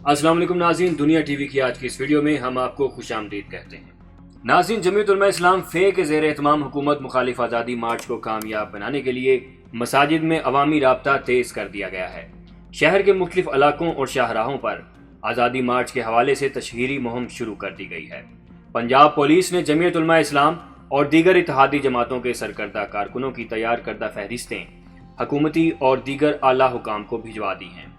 अस्सलाम वालेकुम नाज़रीन, दुनिया टीवी की आज की इस वीडियो में हम आपको खुशामदीद कहते हैं। नाज़रीन, जमीयत उलमा इस्लाम फे के ज़ेर एहतमाम हुकूमत मुखालिफ आज़ादी मार्च को कामयाब बनाने के लिए मसाजिद में अवामी राब्ता तेज़ कर दिया गया है। शहर के मुख्तलिफ इलाकों और शाहराहों पर आज़ादी मार्च के हवाले से तशहीरी मुहिम शुरू कर दी गई है। पंजाब पुलिस ने जमीयत उलमा इस्लाम और दीगर इत्तेहादी जमातों के सरकर्दा कारकुनों की तैयार करदा फहरिस्तें हुकूमती और दीगर आला हुकाम को भिजवा दी हैं।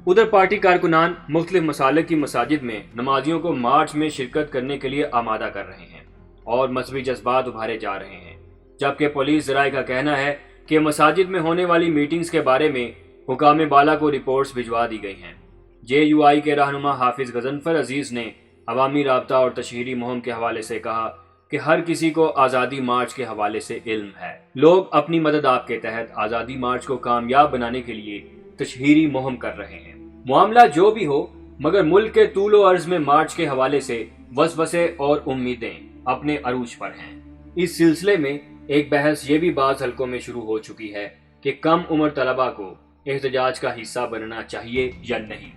उधर पार्टी कारकुनान मुख्तलिफ मसालिक की मसाजिद में नमाजियों को मार्च में शिरकत करने के लिए आमादा कर रहे हैं और मजहबी जज्बात उभारे जा रहे हैं, जबकि पुलिस ज़राए का कहना है कि मसाजिद में होने वाली मीटिंग्स के बारे में हुकाम बाला को रिपोर्ट्स भिजवा दी गई हैं। JUI के रहनुमा हाफिज गजनफर अजीज़ ने अवामी राब्ता और तशहीरी मुहिम के हवाले से कहा कि हर किसी को आज़ादी मार्च के हवाले से इल्म है। लोग अपनी मदद आप के तहत आज़ादी मार्च को कामयाब बनाने के लिए तशहीरी मुहिम कर रहे हैं। मामला जो भी हो, मगर मुल्क के तूलो अर्ज में मार्च के हवाले से वसवसे और उम्मीदें अपने अरूज पर हैं। इस सिलसिले में एक बहस ये भी बाज़ हलकों में शुरू हो चुकी है कि कम उम्र तलबा को एहतजाज का हिस्सा बनना चाहिए या नहीं।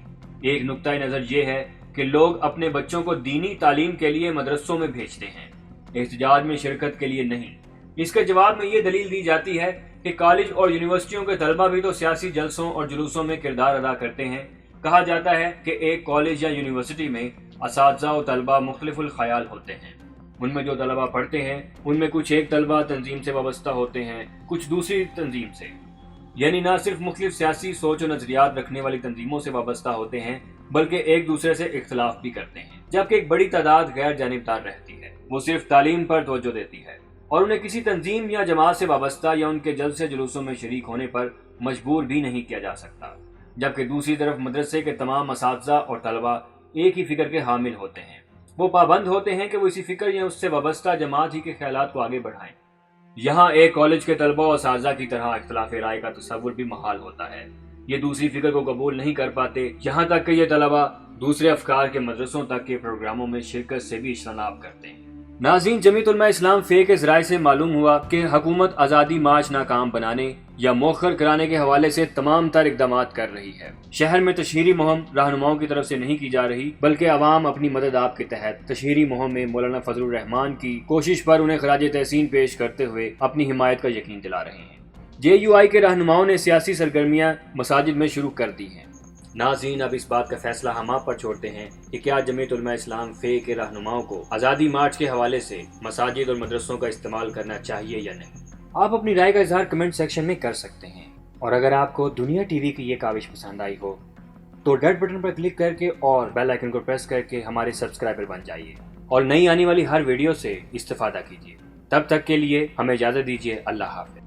एक नुक्ता नज़र ये है कि लोग अपने बच्चों को दीनी तालीम के लिए मदरसों में भेजते हैं, एहतजाज में शिरकत के लिए नहीं। इसके जवाब में ये दलील दी जाती है कि कॉलेज और यूनिवर्सिटियों के तलबा भी तो सियासी जलसों और जुलूसों में किरदार अदा करते हैं। कहा जाता है कि एक कॉलेज या यूनिवर्सिटी में असातिज़ा और तलबा मुख्तलिफुल ख्याल होते हैं। उनमें जो तलबा पढ़ते हैं उनमें कुछ एक तलबा तंजीम से वाबस्ता होते हैं, कुछ दूसरी तंजीम से, यानी न सिर्फ मुख्तलिफ सियासी सोच और नजरियात रखने वाली तंजीमों से वाबस्ता होते हैं बल्कि एक दूसरे से इख्तलाफ भी करते हैं। जबकि एक बड़ी तादाद गैर जानिबदार रहती है, वो सिर्फ तालीम पर तवज्जो देती है और उन्हें किसी तंजीम या जमात से वाबस्ता या उनके जलसे जुलूसों में शरीक होने पर मजबूर भी नहीं किया जा सकता। जबकि दूसरी तरफ मदरसे के तमाम असातिज़ा और तलबा एक ही फिक्र के हामिल होते हैं। वो पाबंद होते हैं कि वो इसी फिक्र या उससे वाबस्ता जमात ही के ख्यालात को आगे बढ़ाएं। यहाँ एक कॉलेज के तलबा और असातिज़ा की तरह इख्तिलाफ राय का तसव्वुर भी महाल होता है। ये दूसरी फिक्र को कबूल नहीं कर पाते, यहाँ तक कि ये तलबा दूसरे अफकार के मदरसों तक के प्रोग्रामों में शिरकत से भी इज्तनाब करते हैं। नाज़रीन, जमीयत उलमा इस्लाम फे के ज़राए से मालूम हुआ कि हुकूमत आज़ादी मार्च नाकाम बनाने या मौखर कराने के हवाले से तमाम तर इक़दामात कर रही है। शहर में तशहीरी मुहिम रहनुमाओं की तरफ से नहीं की जा रही, बल्कि अवाम अपनी मदद आप के तहत तशहीरी मुहिम में मौलाना फजलुर रहमान की कोशिश पर उन्हें खराज तहसीन पेश करते हुए अपनी हिमायत का यकीन दिला रहे हैं। JUI के रहनुमाओं ने सियासी सरगर्मियाँ मसाजिद में शुरू कर दी हैं। नाज़रीन, अब इस बात का फैसला हम आप पर छोड़ते हैं कि क्या जमीयत उलमा इस्लाम फे के रहनुमाओं को आज़ादी मार्च के हवाले से मसाजिद और मदरसों का इस्तेमाल करना चाहिए या नहीं। आप अपनी राय का इजहार कमेंट सेक्शन में कर सकते हैं, और अगर आपको दुनिया टीवी की ये काविश पसंद आई हो तो रेड बटन पर क्लिक करके और बेल आइकन को प्रेस करके हमारे सब्सक्राइबर बन जाइए और नई आने वाली हर वीडियो से इस्तेफादा कीजिए। तब तक के लिए हमें इजाज़त दीजिए। अल्लाह हाफ़िज़।